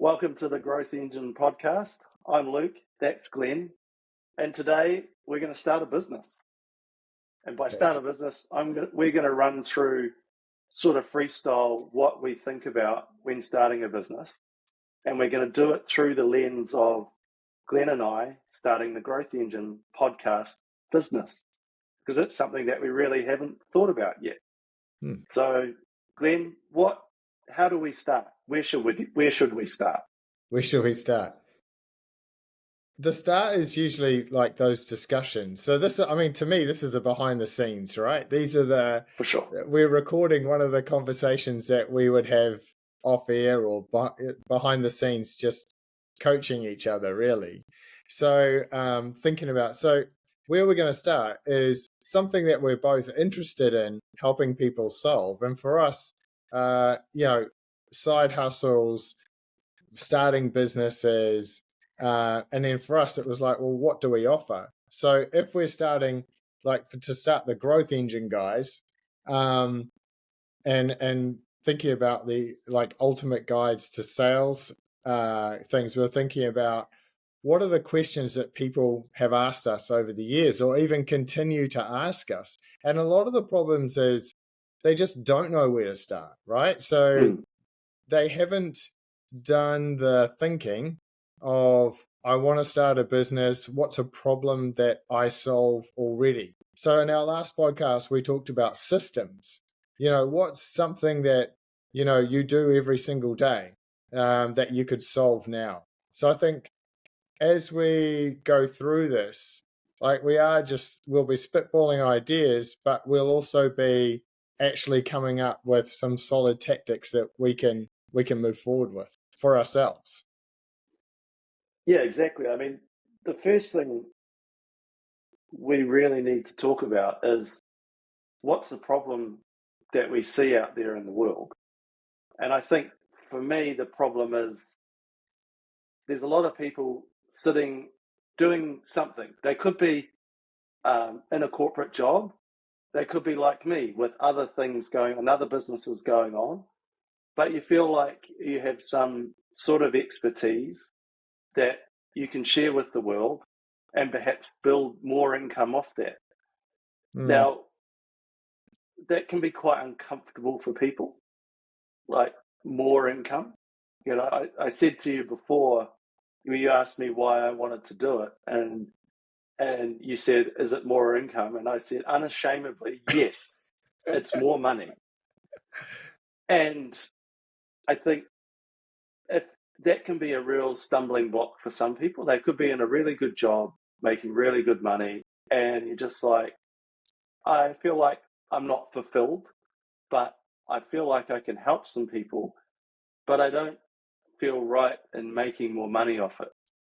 Welcome to the Growth Engine podcast. I'm Luke, that's Glenn, and today we're going to start a business. And by start a business, we're going to run through sort of freestyle what we think about when starting a business. And we're going to do it through the lens of Glenn and I starting the Growth Engine podcast business, because it's something that we really haven't thought about yet. So, Glenn, how do we start? Where should we start? Where should we start? The start is usually like those discussions. So to me, this is a behind the scenes, right? These are For sure. We're recording one of the conversations that we would have off air or behind the scenes, just coaching each other, really. So thinking about, where we're going to start is something that we're both interested in helping people solve. And for us, side hustles, starting businesses, and then for us, it was like, well, what do we offer? So if we're starting, to start the Growth Engine guys, and thinking about the ultimate guides to sales things, we're thinking about what are the questions that people have asked us over the years, or even continue to ask us. And a lot of the problems is they just don't know where to start, right? So they haven't done the thinking of, I want to start a business. What's a problem that I solve already? So in our last podcast, we talked about systems. What's something that, you do every single day that you could solve now? So I think as we go through this, we'll be spitballing ideas, but we'll also be actually coming up with some solid tactics that we can move forward with for ourselves. Yeah, exactly. I mean, the first thing we really need to talk about is what's the problem that we see out there in the world. And I think for me, the problem is there's a lot of people sitting doing something. They could be in a corporate job. They could be like me with other things going on, other businesses going on. But you feel like you have some sort of expertise that you can share with the world and perhaps build more income off that. Now, that can be quite uncomfortable for people, like more income. I said to you before, you asked me why I wanted to do it, and you said, is it more income? And I said, unashamedly, yes, it's more money. And I think if that can be a real stumbling block for some people. They could be in a really good job, making really good money, and you're just like, I feel like I'm not fulfilled, but I feel like I can help some people, but I don't feel right in making more money off it.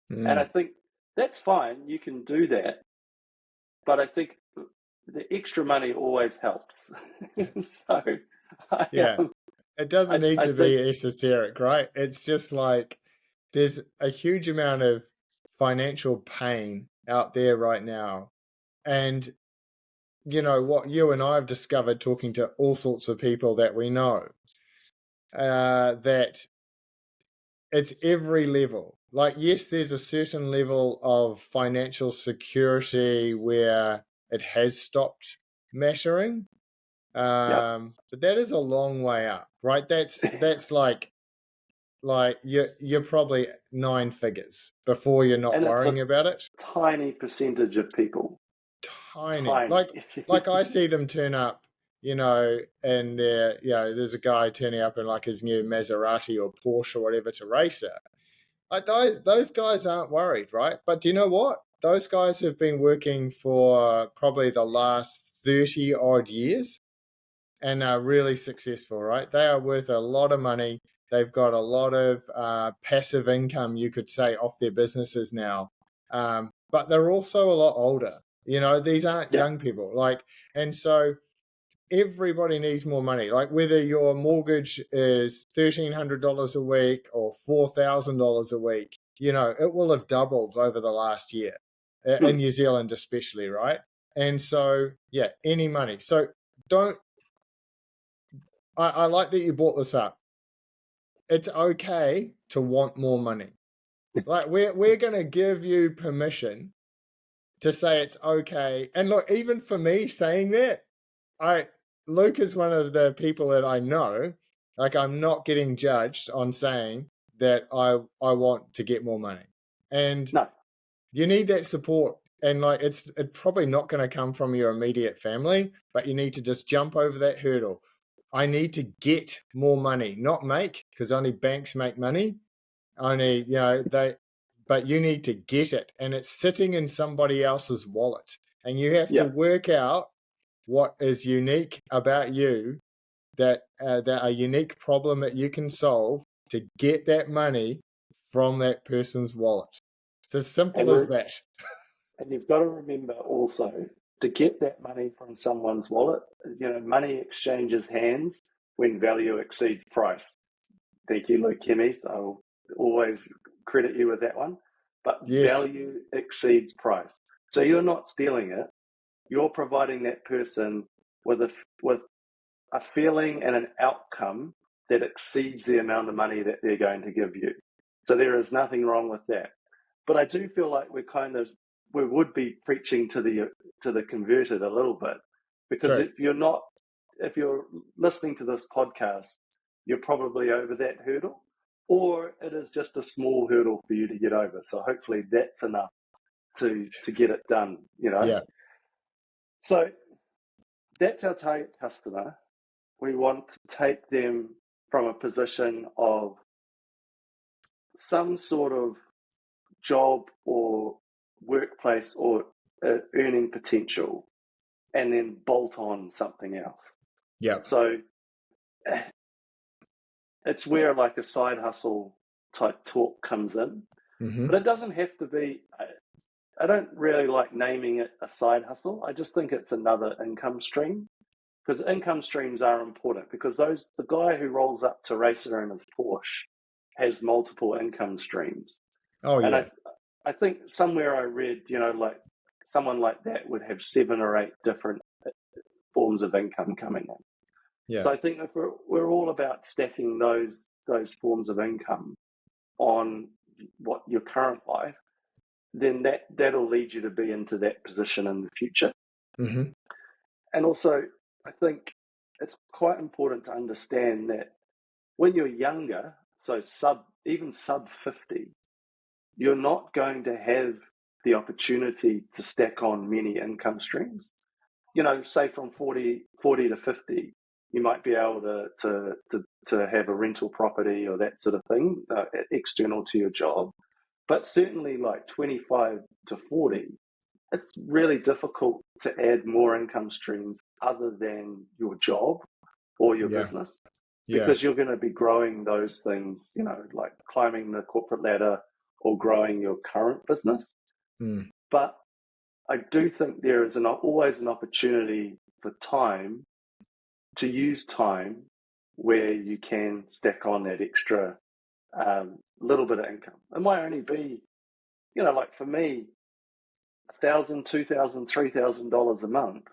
And I think that's fine. You can do that. But I think the extra money always helps. So, it doesn't need to be esoteric, right? It's just like there's a huge amount of financial pain out there right now. And what you and I have discovered talking to all sorts of people that we know, that it's every level. Yes, there's a certain level of financial security where it has stopped mattering. But that is a long way up, right? That's like you're probably 9 figures before you're not worrying about it. Tiny percentage of people. Tiny. Like I see them turn up, and there's a guy turning up in his new Maserati or Porsche or whatever to race it. Those guys aren't worried, right? But do you know what? Those guys have been working for probably the last 30 odd years and are really successful, right? They are worth a lot of money. They've got a lot of passive income, you could say, off their businesses now. But they're also a lot older. These aren't young people. And so everybody needs more money. Whether your mortgage is $1,300 a week or $4,000 a week, it will have doubled over the last year in New Zealand, especially, right? And so, any money. So I like that you brought this up. it's okay to want more money. Like we're going to give you permission to say it's okay. And look, even for me saying that, Luke is one of the people that I know, like I'm not getting judged on saying that I want to get more money. And No. you need that support. And like it's probably not going to come from your immediate family, but you need to just jump over that hurdle. I need to get more money, not make, because only banks make money. Only, but you need to get it, and it's sitting in somebody else's wallet. And you have to Yeah. work out what is unique about you, that a unique problem that you can solve to get that money from that person's wallet. It's as simple as And that. and you've got to remember also to get that money from someone's wallet. Money exchanges hands when value exceeds price. Thank you, Luke Chemies. I'll always credit you with that one. But Yes. value exceeds price. So you're not stealing it. You're providing that person with a feeling and an outcome that exceeds the amount of money that they're going to give you. So there is nothing wrong with that. But I do feel like we would be preaching to the converted a little bit, because Correct. if you're listening to this podcast, you're probably over that hurdle, or it is just a small hurdle for you to get over. So hopefully that's enough to get it done. Yeah. So that's our target customer. We want to take them from a position of some sort of job or workplace or earning potential, and then bolt on something else. Yeah. So it's where like a side hustle type talk comes in, Mm-hmm. but it doesn't have to be. I don't really like naming it a side hustle. I just think it's another income stream, because income streams are important, because the guy who rolls up to Racer in his Porsche has multiple income streams. Oh, And yeah. I think somewhere I read, like someone like that would have 7 or 8 different forms of income coming in. Yeah. So I think if we're all about stacking those forms of income on what your current life, then that'll lead you to be into that position in the future. Mm-hmm. And also, I think it's quite important to understand that when you're younger, so even sub 50, you're not going to have the opportunity to stack on many income streams. Say from 40 to 50, you might be able to have a rental property or that sort of thing, external to your job. But certainly like 25 to 40, it's really difficult to add more income streams other than your job or your Yeah. business, Yeah. because you're going to be growing those things, like climbing the corporate ladder or growing your current business. Mm. But I do think there is always an opportunity for to use time where you can stack on that extra little bit of income. It might only be, like for me, $1,000, $2,000, $3,000 a month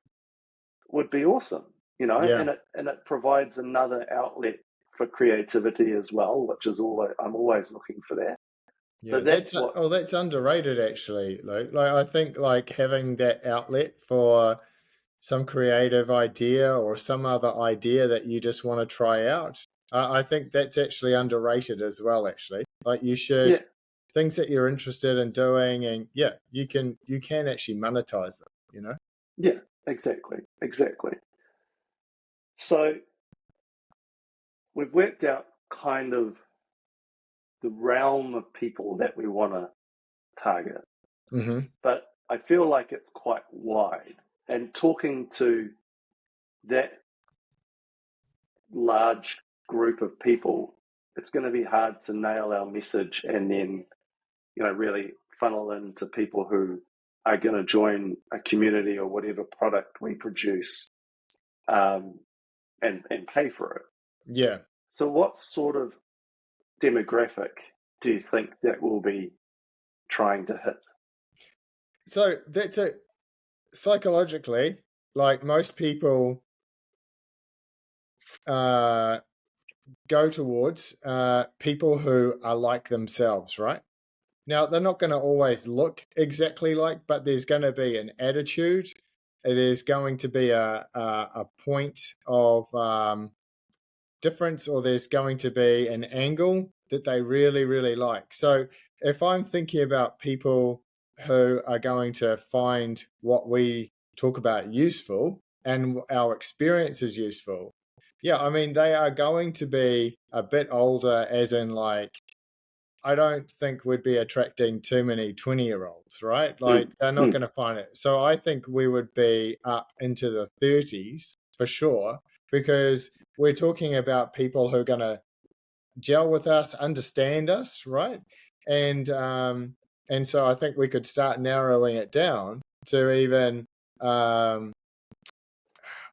would be awesome, Yeah. and it provides another outlet for creativity as well, which is I'm always looking for that. So Yeah, that's what. that's underrated actually. Like I think like having that outlet for some creative idea or some other idea that you just want to try out. I think that's actually underrated as well. Actually, like you should, Yeah, things that you're interested in doing, and yeah, you can actually monetize them. yeah, exactly. So we've worked out kind of the realm of people that we want to target, Mm-hmm. but I feel like it's quite wide. And talking to that large group of people, it's going to be hard to nail our message and then, really funnel into people who are going to join a community or whatever product we produce, and pay for it. Yeah. So what sort of demographic do you think that will be trying to hit? So that's it. Psychologically, like most people, uh, go towards people who are like themselves, right? Now, they're not going to always look exactly like, but there's going to be an attitude. It is going to be a point of difference, or there's going to be an angle that they really, really like. So if I'm thinking about people who are going to find what we talk about useful and our experience is useful, yeah, I mean, they are going to be a bit older, as in like, I don't think we'd be attracting too many 20-year-olds, right? Like, Mm, they're not mm, going to find it. So I think we would be up into the 30s for sure, because we're talking about people who are going to gel with us, understand us, right? And and so I think we could start narrowing it down to even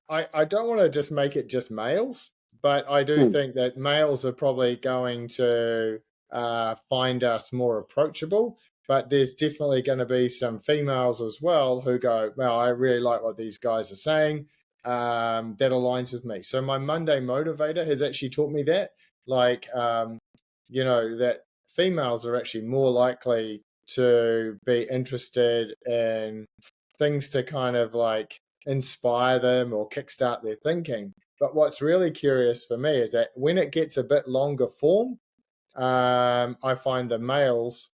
I don't want to just make it just males, but I do mm, think that males are probably going to find us more approachable. But there's definitely going to be some females as well who go, well, I really like what these guys are saying. That aligns with me. So my Monday motivator has actually taught me that, like, that females are actually more likely to be interested in things to kind of like inspire them or kickstart their thinking. But what's really curious for me is that when it gets a bit longer form, I find the males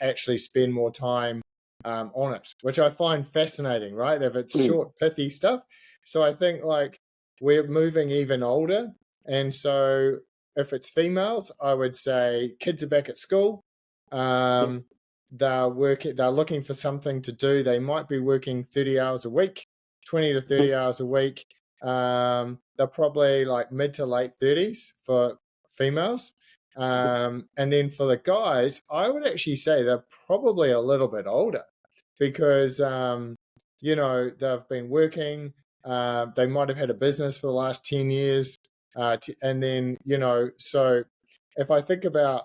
actually spend more time on it, which I find fascinating, right? If it's mm, short, pithy stuff. So I think like we're moving even older. And so if it's females, I would say kids are back at school. yeah, Um, they're looking for something to do. They might be working 30 hours a week, 20 to 30 mhm, hours a week. They're probably like mid to late 30s for females. And then for the guys, I would actually say they're probably a little bit older because, they've been working. They might have had a business for the last 10 years. And then, so if I think about,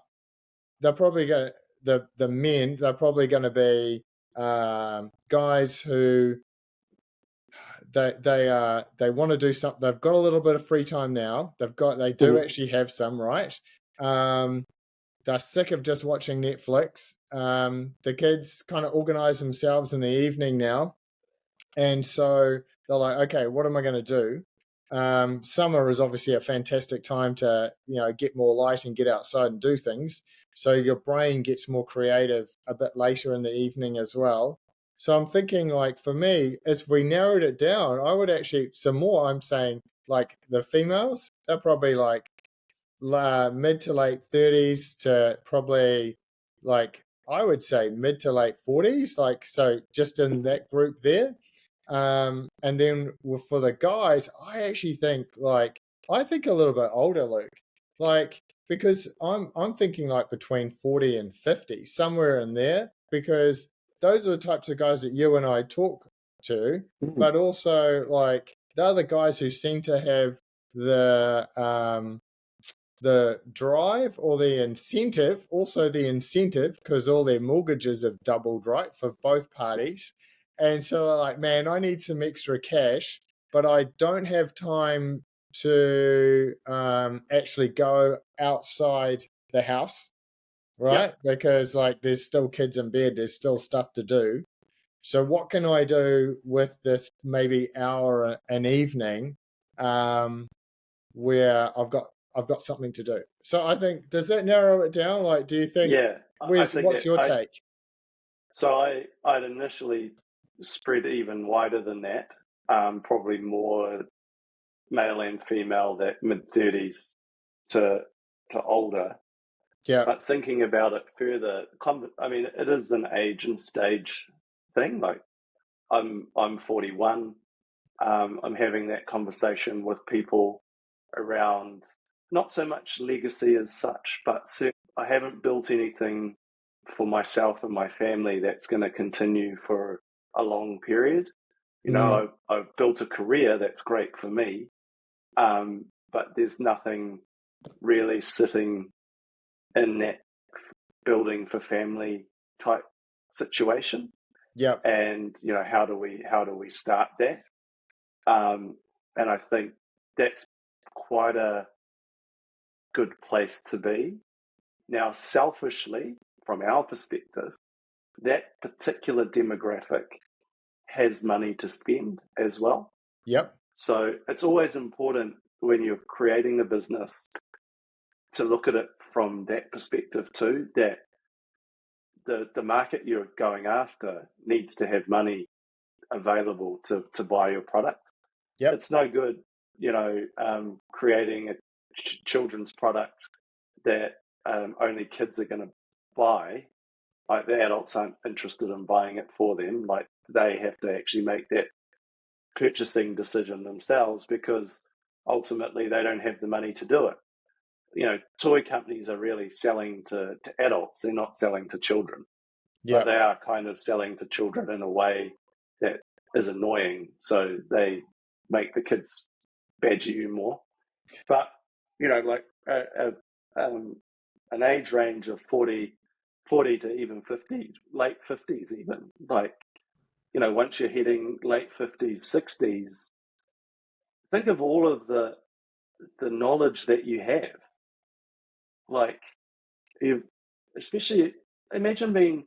they're probably going to, the men, they're probably going to be guys who they want to do something. They've got a little bit of free time now. They do mhm, actually have some, right? Um, they're sick of just watching Netflix. The kids kind of organize themselves in the evening now. And so they're like, okay, what am I going to do? Summer is obviously a fantastic time to, get more light and get outside and do things. So your brain gets more creative a bit later in the evening as well. So I'm thinking, like, for me, as we narrowed it down, I would actually, some more, I'm saying, like, the females, they're probably like mid to late 30s to probably like I would say mid to late 40s, like so just in mhm, that group there. And then for the guys, I think a little bit older, Luke, like because I'm thinking like between 40 and 50, somewhere in there, because those are the types of guys that you and I talk to, mhm, but also like they're the guys who seem to have the drive or the incentive, also the incentive, because all their mortgages have doubled, right, for both parties. And so they're like, man, I need some extra cash, but I don't have time to actually go outside the house, yeah, right? Because like there's still kids in bed, there's still stuff to do. So what can I do with this maybe hour an evening? Um, where I've got something to do. So I think, does that narrow it down? Like, do you think yeah. I where's think what's it. your take? I'd initially spread even wider than that. Probably more male and female, that mid 30s to older. Yeah, But thinking about it further, I mean, it is an age and stage thing. Like I'm 41. I'm having that conversation with people around not so much legacy as such, but I haven't built anything for myself and my family that's going to continue for a long period. mm, I've built a career that's great for me, but there's nothing really sitting in that building for family type situation. yeah, And how do we start that? And I think that's quite good place to be. Now, selfishly, from our perspective, that particular demographic has money to spend as well. Yep. So it's always important when you're creating a business to look at it from that perspective too, that the market you're going after needs to have money available to buy your product. Yep. It's no good, creating a children's product that only kids are going to buy. Like the adults aren't interested in buying it for them. Like they have to actually make that purchasing decision themselves because ultimately they don't have the money to do it. Toy companies are really selling to adults. They're not selling to children, but Yep. they are kind of selling to children in a way that is annoying. So they make the kids badger you more. But, like an age range of 40 to even 50, late 50s even, like, once you're hitting late 50s, 60s, think of all of the knowledge that you have. Like, you especially imagine being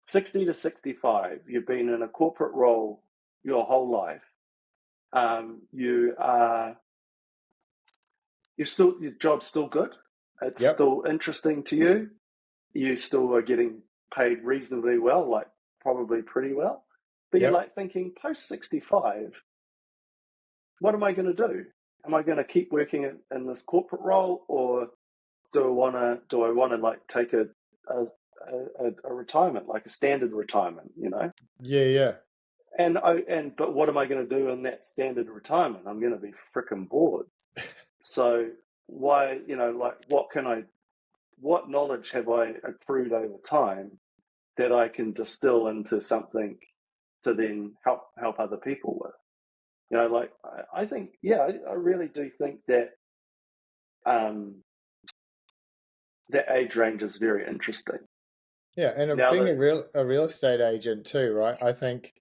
60 to 65, you've been in a corporate role your whole life. Your job's still good. It's Yep. still interesting to you. You still are getting paid reasonably well, like probably pretty well. But you're Yep. like thinking post 65, what am I going to do? Am I going to keep working in this corporate role, or do I want to like take a retirement, like a standard retirement, Yeah. Yeah. But what am I going to do in that standard retirement? I'm going to be freaking bored. So why, like what knowledge have I accrued over time that I can distill into something to then help other people with? Like I think, yeah, I really do think that that age range is very interesting. Yeah, and Now being that, a real estate agent too, right? I think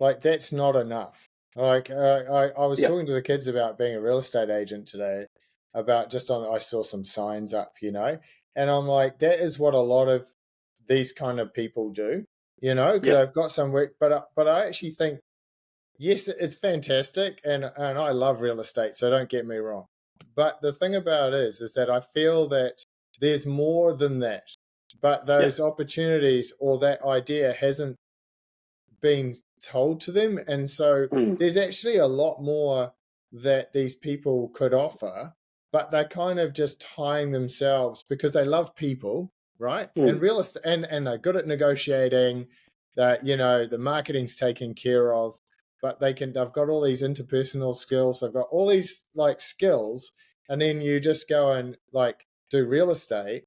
like that's not enough. Like I was yeah, talking to the kids about being a real estate agent today, about just on I saw some signs up, and I'm like, that is what a lot of these kind of people do, because yeah, I've got some work, but I actually think yes, it's fantastic, and I love real estate, so don't get me wrong. But the thing about it is that I feel that there's more than that. But yeah, those opportunities or that idea hasn't been told to them, and so mm, there's actually a lot more that these people could offer, but they're kind of just tying themselves because they love people, right? And mm, real estate, and they're good at negotiating. That the marketing's taken care of, but they've got all these interpersonal skills. They've got all these like skills, and then you just go and like do real estate.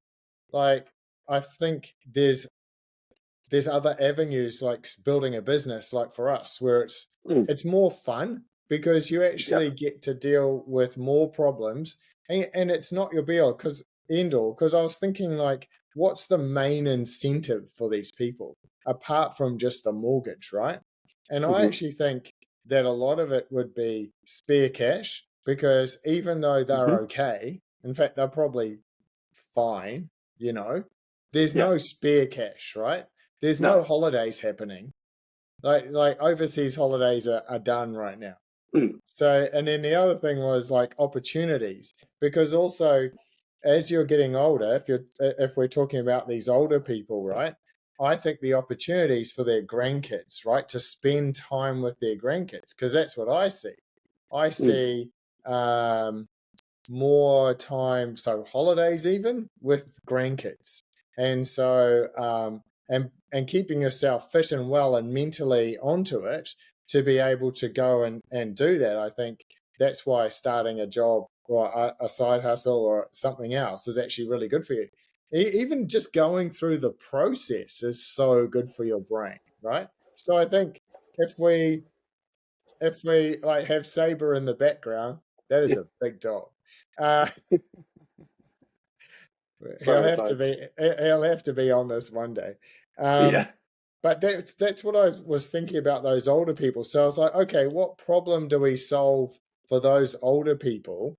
Like I think there's other avenues like building a business, like for us, where mm, it's more fun because you yeah, actually get to deal with more problems, and it's not your be all because end all. Because I was thinking like, what's the main incentive for these people apart from just the mortgage, right? And I mm-hmm, actually think that a lot of it would be spare cash because even though they're mm-hmm, okay, in fact they're probably fine, there's yeah, no spare cash, right? There's no, no holidays happening. Like overseas holidays are done right now. mm, So, and then the other thing was like opportunities, because also as you're getting older, if we're talking about these older people, right? I think the opportunities for their grandkids, right, to spend time with their grandkids, because that's what I see. I mm, see um, more time, so holidays even with grandkids, and so and keeping yourself fit and well and mentally onto it to be able to go and do that. I think that's why starting a job or a side hustle or something else is actually really good for you. Even just going through the process is so good for your brain, right? So I think if we like have Saber in the background, that is yeah. a big dog. Uh, he'll Sorry, have to folks. be. He'll have to be on this one day. Yeah, But that's what I was thinking about those older people. So I was like, okay, what problem do we solve for those older people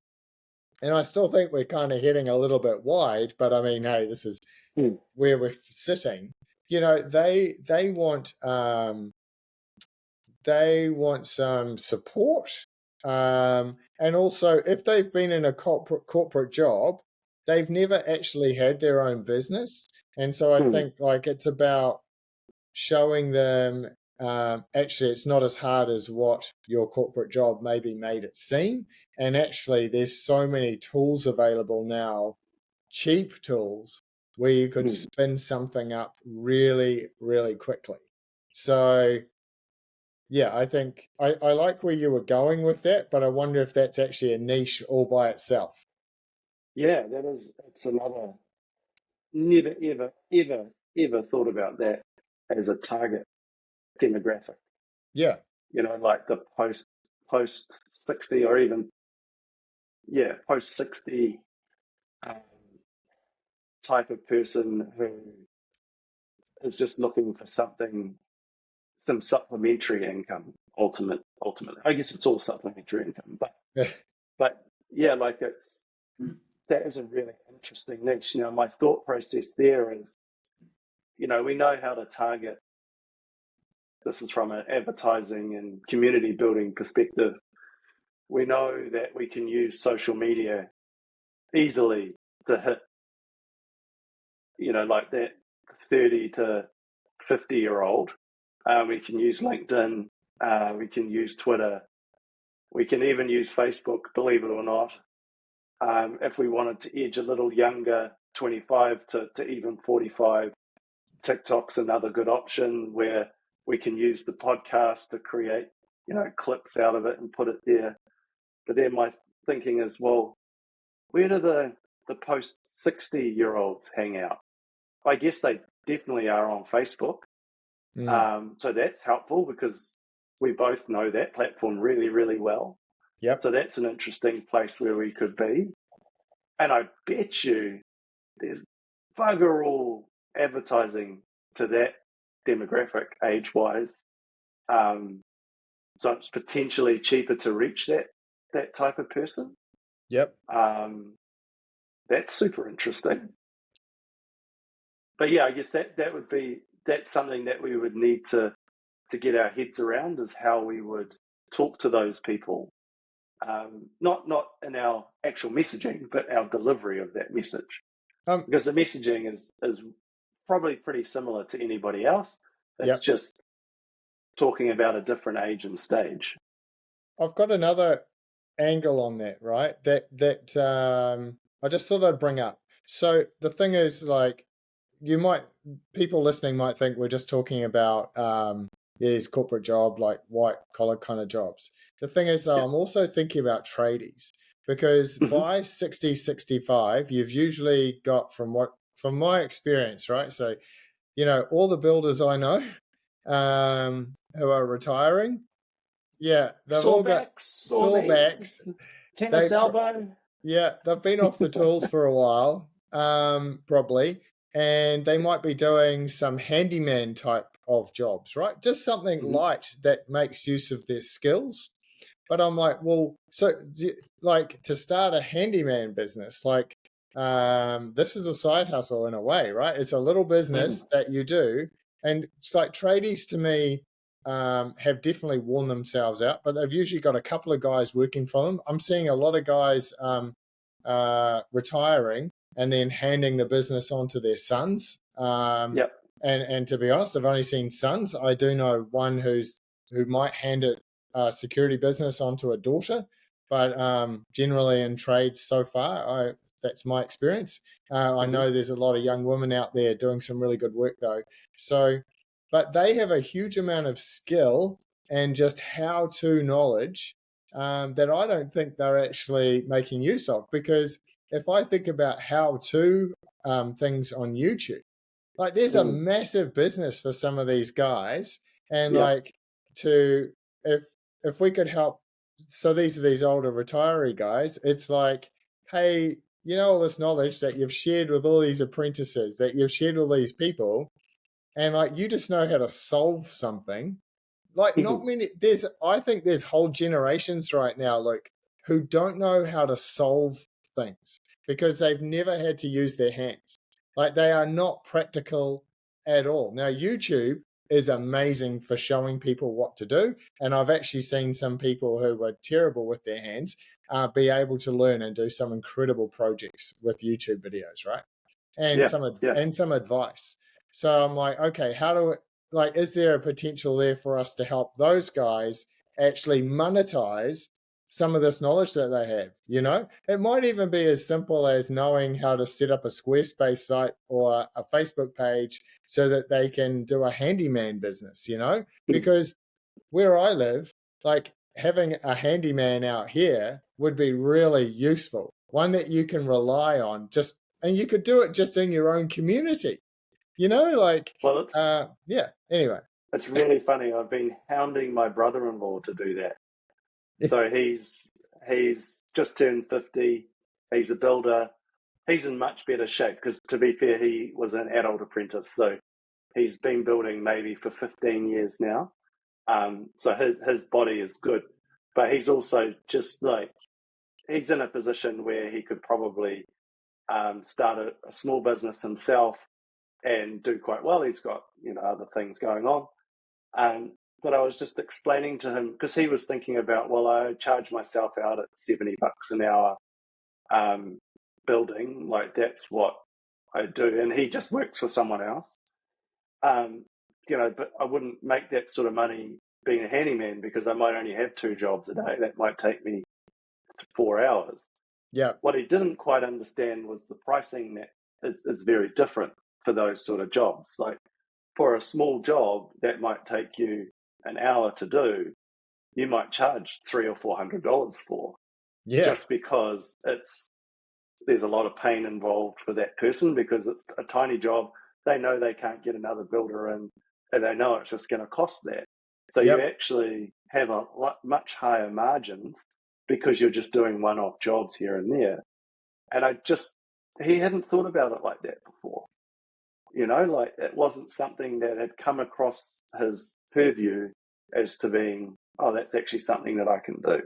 And I still think we're kind of hitting a little bit wide, but I mean, hey, this is Mm. where we're sitting. They want some support, and also if they've been in a corporate job, they've never actually had their own business, and so I Mm. think like it's about showing them actually it's not as hard as what your corporate job maybe made it seem, and actually there's so many tools available now, cheap tools, where you could Mm. spin something up really, really quickly. So yeah, I think I like where you were going with that, but I wonder if that's actually a niche all by itself. Yeah, it's another, never, ever, ever, ever thought about that as a target demographic. Yeah. Like the post 60, or even, yeah, post 60 um, type of person who is just looking for something, some supplementary income. Ultimately, I guess it's all supplementary income, but yeah, like that is a really interesting niche. My thought process there is, we know how to target. This is from an advertising and community building perspective. We know that we can use social media easily to hit, like that 30 to 50-year-old. We can use LinkedIn. We can use Twitter. We can even use Facebook, believe it or not. If we wanted to edge a little younger, 25 to even 45, TikTok's another good option where we can use the podcast to create, clips out of it and put it there. But then my thinking is, well, where do the post 60-year-olds hang out? I guess they definitely are on Facebook. Mm. So that's helpful because we both know that platform really, really well. Yep. So that's an interesting place where we could be. And I bet you there's bugger all advertising to that demographic age-wise. So it's potentially cheaper to reach that type of person. Yep. That's super interesting. But yeah, I guess that's something that we would need to get our heads around, is how we would talk to those people. Not in our actual messaging, but our delivery of that message. Because the messaging is probably pretty similar to anybody else. It's Yep. just talking about a different age and stage. I've got another angle on that, right? That I just thought I'd bring up. So the thing is, like, people listening might think we're just talking about these corporate job, like white collar kind of jobs. The thing is, though, Yeah. I'm also thinking about tradies, because Mm-hmm. by 60, 65, you've usually got, from my experience, right? So, all the builders I know who are retiring, yeah, they've Sore all got backs, sore sore backs. knees, tennis They elbow. Yeah, they've been off the tools for a while, probably, and they might be doing some handyman type of jobs, right? Just something Mm-hmm. light that makes use of their skills. But I'm like, well, so like to start a handyman business, like this is a side hustle in a way, right? It's a little business that you do, and it's like tradies to me have definitely worn themselves out, but they've usually got a couple of guys working for them. I'm seeing a lot of guys retiring and then handing the business on to their sons. Yep. And to be honest, I've only seen sons. I do know one who might hand it security business onto a daughter, but generally in trades so far, that's my experience. I Mm-hmm. know there's a lot of young women out there doing some really good work though. So, but they have a huge amount of skill and just how-to knowledge that I don't think they're actually making use of. Because if I think about how-to things on YouTube, like there's a massive business for some of these guys, and Yep. like to if we could help. So these are these older retiree guys. It's like, hey, all this knowledge that you've shared with all these apprentices, that you've shared with all these people, and like you just know how to solve something. Like not many. I think there's whole generations right now, like, who don't know how to solve things because they've never had to use their hands. Like they are not practical at all. Now, YouTube is amazing for showing people what to do. And I've actually seen some people who were terrible with their hands be able to learn and do some incredible projects with YouTube videos, right? And Yeah, yeah. some advice. So I'm like, okay, how do it, like, is there a potential there for us to help those guys actually monetize some of this knowledge that they have? You know, it might even be as simple as knowing how to set up a Squarespace site or a Facebook page so that they can do a handyman business, you know, because where I live, like having a handyman out here would be really useful. One that you can rely on and you could do it just in your own community, you know, like, Well, yeah, anyway. it's really funny. I've been hounding my brother-in-law to do that. So he's just turned 50. He's a builder. He's in much better shape because, to be fair, he was an adult apprentice. So he's been building maybe for 15 years now. So his body is good, but he's also just like, he's in a position where he could probably start a small business himself and do quite well. He's got, other things going on. But I was just explaining to him, because he was thinking about, well, I charge myself out at $70 an hour building, like that's what I do. And he just works for someone else. But I wouldn't make that sort of money being a handyman because I might only have 2 jobs a day. That might take me 4 hours. Yeah. What he didn't quite understand was the pricing that is very different for those sort of jobs. Like for a small job that might take you an hour to do, you might charge $300 or $400 for, just because there's a lot of pain involved for that person because it's a tiny job. They know they can't get another builder in, and they know it's just going to cost that. So you actually have much higher margins because you're just doing one-off jobs here and there. And he hadn't thought about it like that before. Like it wasn't something that had come across his purview as to being, oh, that's actually something that I can do.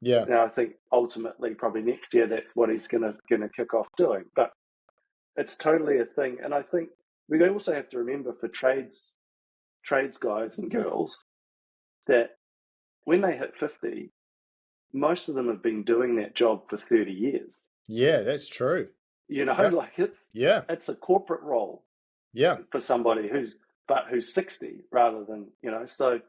Yeah. Now I think ultimately probably next year that's what he's gonna kick off doing. But it's totally a thing. And I think we also have to remember for trades guys and girls that when they hit 50, most of them have been doing that job for 30 years. Yeah, that's true. Like it's a corporate role. Yeah. For somebody who's 60 rather than, so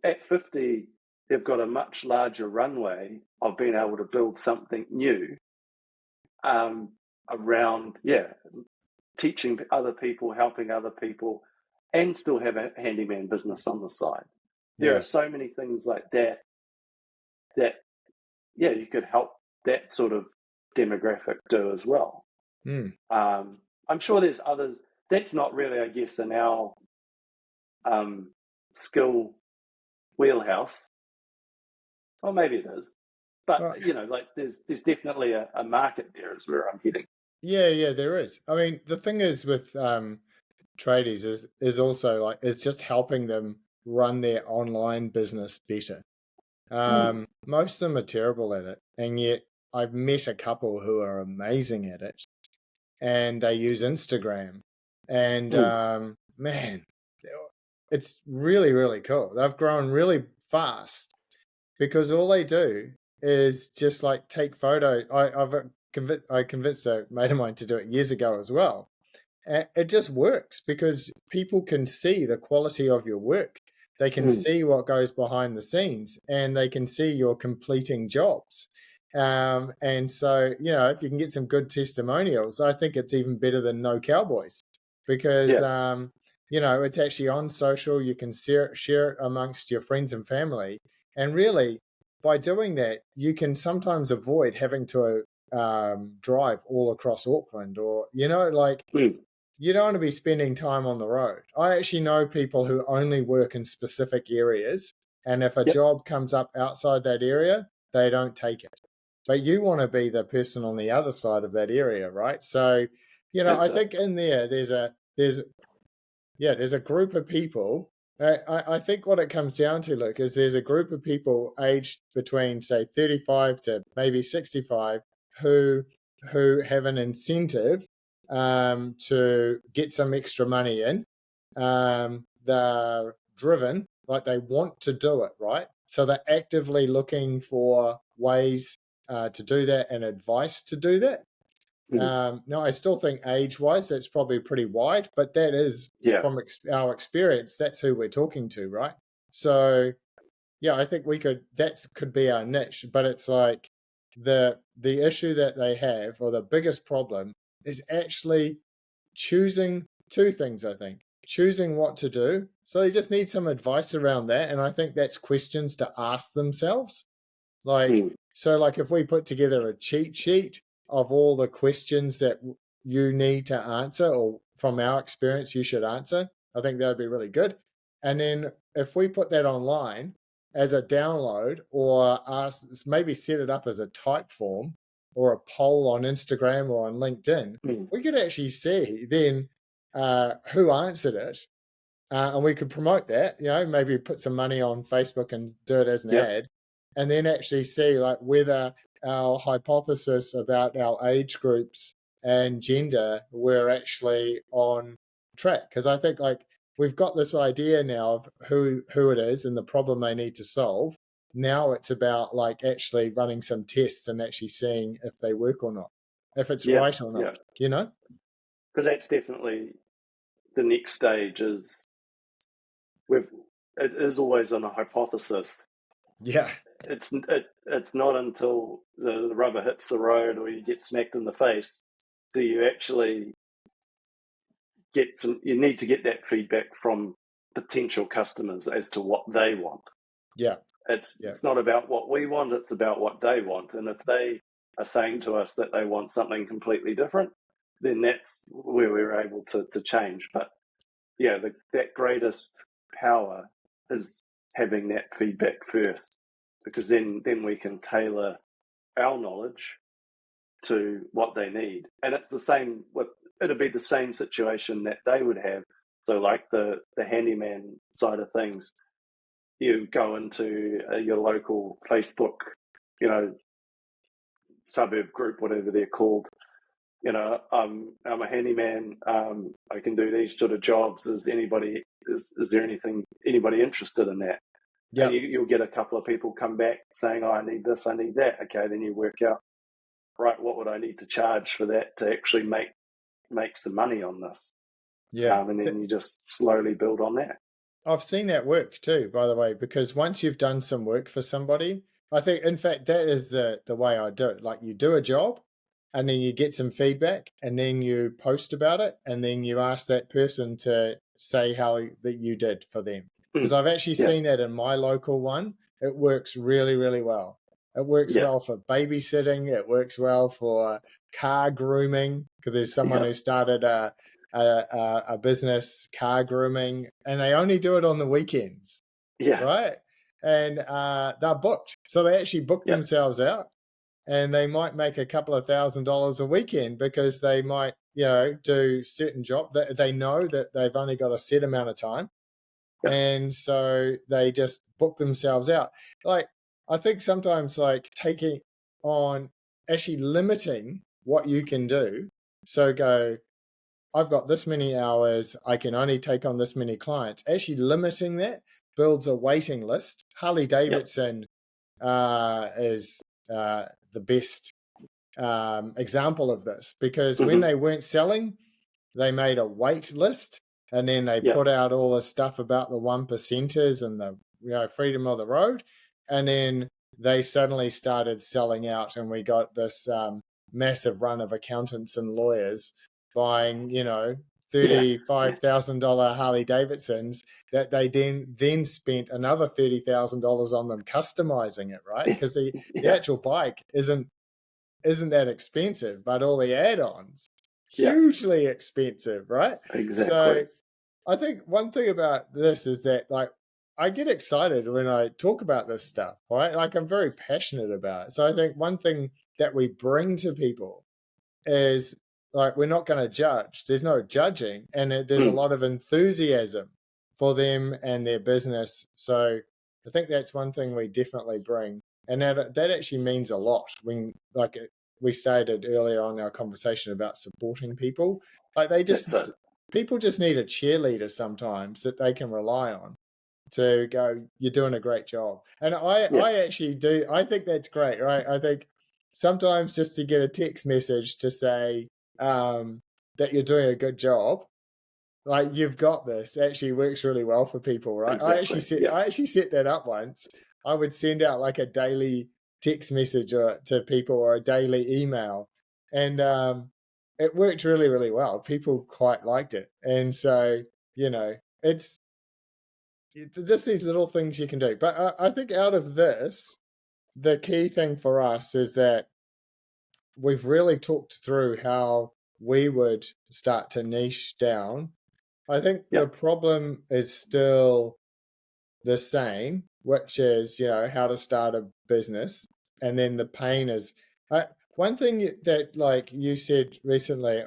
at 50, they've got a much larger runway of being able to build something new around, teaching other people, helping other people, and still have a handyman business on the side. There are so many things like that you could help that sort of demographic do as well. I'm sure there's others. That's not really, I guess, in our skill wheelhouse. Or maybe it is. But, like there's definitely a market there is where I'm heading. Yeah, there is. I mean, the thing is with tradies is also like, it's just helping them run their online business better. Most of them are terrible at it. And yet I've met a couple who are amazing at it. And they use Instagram. And man, it's really, really cool. They've grown really fast because all they do is just like take photos. I convinced a mate of mine to do it years ago as well. And it just works because people can see the quality of your work. They can see what goes behind the scenes and they can see you're completing jobs. And so, if you can get some good testimonials, I think it's even better than no cowboys because, it's actually on social. You can share it amongst your friends and family. And really, by doing that, you can sometimes avoid having to drive all across Auckland or, you don't want to be spending time on the road. I actually know people who only work in specific areas. And if a job comes up outside that area, they don't take it. But you want to be the person on the other side of that area, right? So, I think in there's a group of people. I think what it comes down to, Luke, is there's a group of people aged between, say, 35 to maybe 65 who have an incentive to get some extra money in. They're driven, like they want to do it, right? So they're actively looking for ways to do that and advice to do that. Now, I still think age-wise, that's probably pretty wide, but that is from our experience, that's who we're talking to, right? So, yeah, I think that could be our niche, but it's like the issue that they have, or the biggest problem, is actually choosing two things, I think. Choosing what to do. So they just need some advice around that. And I think that's questions to ask themselves. Like, so like if we put together a cheat sheet of all the questions that you need to answer, or from our experience, you should answer, I think that would be really good. And then if we put that online as a download, or maybe set it up as a type form or a poll on Instagram or on LinkedIn, we could actually see then who answered it. And we could promote that, maybe put some money on Facebook and do it as an ad, and then actually see like whether our hypothesis about our age groups and gender were actually on track. Because I think like we've got this idea now of who it is and the problem they need to solve. Now it's about like actually running some tests and actually seeing if they work or not, if it's right or not, Because that's definitely the next stage. It is always on a hypothesis. Yeah. It's not until the rubber hits the road or you get smacked in the face do you actually you need to get that feedback from potential customers as to what they want. Yeah. It's not about what we want, it's about what they want. And if they are saying to us that they want something completely different, then that's where we're able to change. But yeah, that greatest power is having that feedback first, because then we can tailor our knowledge to what they need. And it's the same it'll be the same situation that they would have. So like the handyman side of things, you go into your local Facebook, suburb group, whatever they're called. I'm a handyman. I can do these sort of jobs. Is there anybody interested in that? Yeah. And you'll get a couple of people come back saying, "Oh, I need this, I need that." Okay, then you work out, right, what would I need to charge for that to actually make some money on this? Yeah. And then you just slowly build on that. I've seen that work too, by the way, because once you've done some work for somebody, I think, in fact, that is the way I do it. Like you do a job and then you get some feedback and then you post about it and then you ask that person to say how that you did for them. Because I've actually seen that in my local one. It works really, really well. It works well for babysitting. It works well for car grooming, because there's someone who started a business, car grooming, and they only do it on the weekends. Right. And they're booked. So they actually book themselves out, and they might make a couple of $1,000s a weekend because they might, do certain job that they know that they've only got a set amount of time. And so they just book themselves out. Like, I think sometimes like taking on, actually limiting what you can do. So I've got this many hours, I can only take on this many clients. Actually limiting that builds a waiting list. Harley Davidson is the best example of this, because when they weren't selling, they made a wait list, and then they put out all this stuff about the 1%ers and the freedom of the road, and then they suddenly started selling out, and we got this massive run of accountants and lawyers buying $35,000 Harley Davidsons that they then spent another $30,000 on them customizing it, right? Because the actual bike isn't that expensive, but all the add-ons hugely expensive, right? Exactly. So I think one thing about this is that like I get excited when I talk about this stuff, right? Like I'm very passionate about it. So I think one thing that we bring to people is like we're not going to judge. There's no judging, and there's a lot of enthusiasm for them and their business. So I think that's one thing we definitely bring, and that actually means a lot when like we stated earlier on our conversation about supporting people. Like That's it. people just need a cheerleader sometimes that they can rely on to go, you're doing a great job. And Yeah, I actually do. I think that's great, right? I think sometimes just to get a text message to say that you're doing a good job, like you've got this, actually works really well for people, right? exactly. Yeah. I actually set that up once. I would send out like a daily text message to people or a daily email, and it worked really, really well. People quite liked it, and so it's just these little things you can do. But I think out of this, the key thing for us is that we've really talked through how we would start to niche down. I think Yeah. the problem is still the same, which is, how to start a business. And then the pain is one thing that, like you said recently,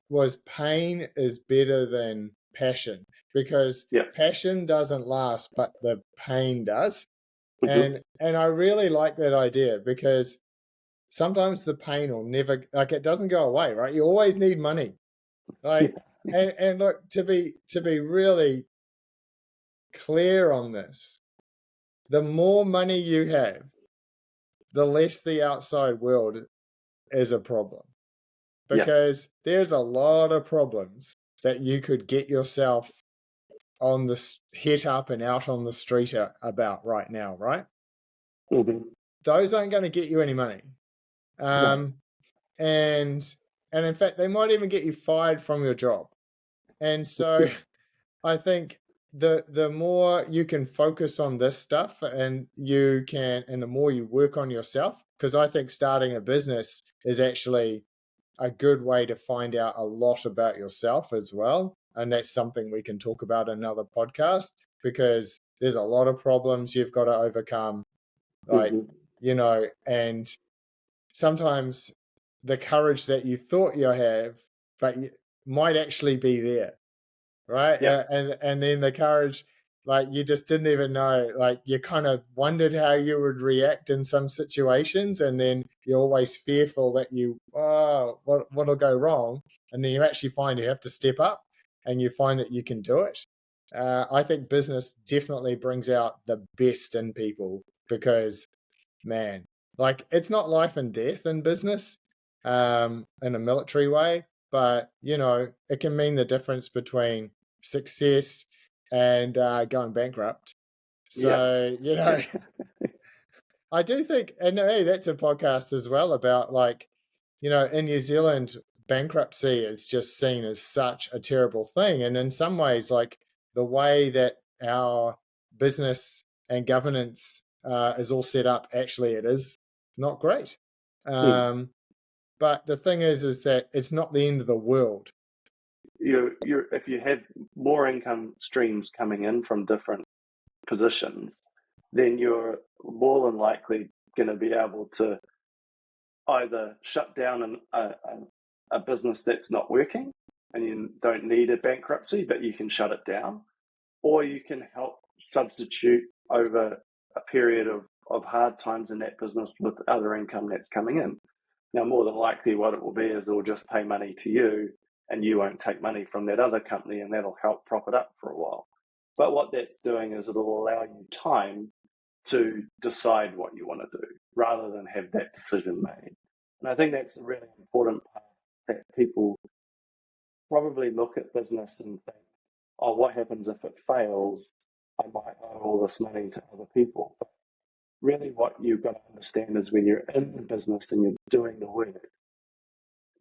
was pain is better than passion, because Yeah. passion doesn't last, but the pain does. Hmm. And I really like that idea, because sometimes the pain will never, like, it doesn't go away, right? You always need money. Like, Yeah. and look, to be really clear on this, the more money you have, the less the outside world is a problem, Yeah. because there's a lot of problems that you could get yourself on the hit up and out on the street about right now, right? Hmm. Those aren't going to get you any money. No. Um, and in fact, they might even get you fired from your job. And so I think the more you can focus on this stuff, and the more you work on yourself, because I think starting a business is actually a good way to find out a lot about yourself as well. And that's something we can talk about in another podcast, because there's a lot of problems you've got to overcome, like, Hmm. and sometimes the courage that you thought you have, but might actually be there, right? Yeah. And then the courage, like, you just didn't even know, like, you kind of wondered how you would react in some situations, and then you're always fearful that what'll go wrong, and then you actually find you have to step up, and you find that you can do it. I think business definitely brings out the best in people, because, man, like, it's not life and death in business, in a military way, but it can mean the difference between success and going bankrupt. Yeah. So, Yeah. I do think, and hey, that's a podcast as well about, like, in New Zealand, bankruptcy is just seen as such a terrible thing. And in some ways, like, the way that our business and governance is all set up, actually, it is not great. Mm. But the thing is that it's not the end of the world. You're if you have more income streams coming in from different positions, then you're more than likely going to be able to either shut down a business that's not working and you don't need a bankruptcy, but you can shut it down, or you can help substitute over a period of hard times in that business with other income that's coming in. Now, more than likely, what it will be is they'll just pay money to you and you won't take money from that other company, and that'll help prop it up for a while. But what that's doing is it'll allow you time to decide what you want to do rather than have that decision made. And I think that's a really important part, that people probably look at business and think, oh, what happens if it fails? I might owe all this money to other people. But really, what you've got to understand is when you're in the business and you're doing the work,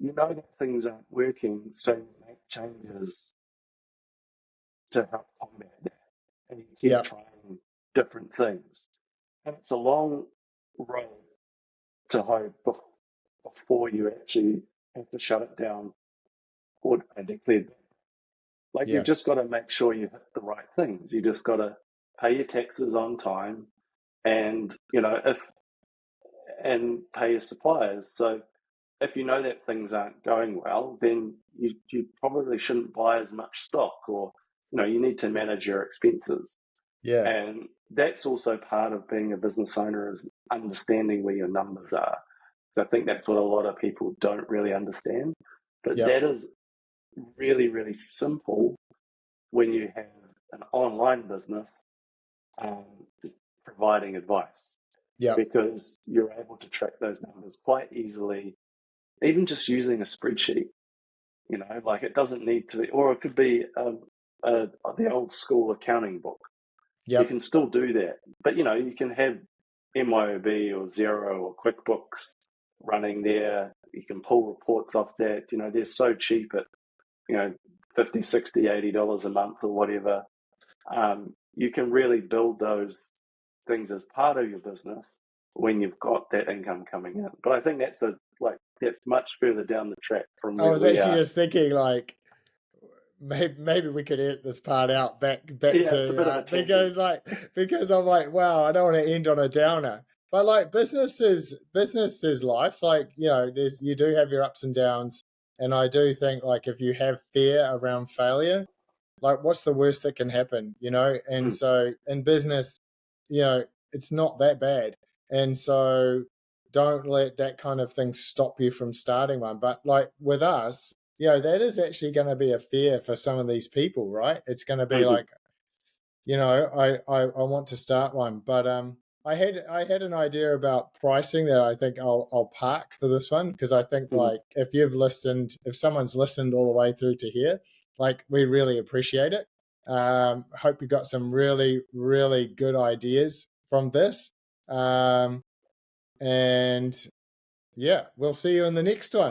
you know that things aren't working, so you make changes to help combat that. And you keep Yeah, trying different things. And it's a long road to hoe before you actually have to shut it down or declare. Like, you've yeah, just got to make sure you hit the right things. You just got to pay your taxes on time, and if and pay your suppliers. So if you know that things aren't going well, then you probably shouldn't buy as much stock, or you need to manage your expenses. yeah, And that's also part of being a business owner, is understanding where your numbers are. I think that's what a lot of people don't really understand. But Yep. that is really, really simple when you have an online business um, providing advice, Yep. because you're able to track those numbers quite easily, even just using a spreadsheet. Like it doesn't need to be, or it could be the old school accounting book. You Yep. can still do that, but you can have MYOB or Xero or QuickBooks running there. You can pull reports off that. They're so cheap at 50, 60, $80 a month or whatever. You can really build those things as part of your business when you've got that income coming in. But I think that's much further down the track from I where was we actually are. just thinking like maybe we could edit this part out back Yeah, it's a to bit of a tangent. because I'm like, wow, I don't want to end on a downer. But like business is life. Like, there's you do have your ups and downs. And I do think like if you have fear around failure, like what's the worst that can happen? And Mm, so in business, it's not that bad. And so don't let that kind of thing stop you from starting one. But like with us, that is actually going to be a fear for some of these people, right? It's going to be mhm, like, I want to start one. But I had an idea about pricing that I think I'll park for this one, because I think mhm. like if someone's listened all the way through to here, like we really appreciate it. Hope you got some really, really good ideas from this. And yeah, we'll see you in the next one.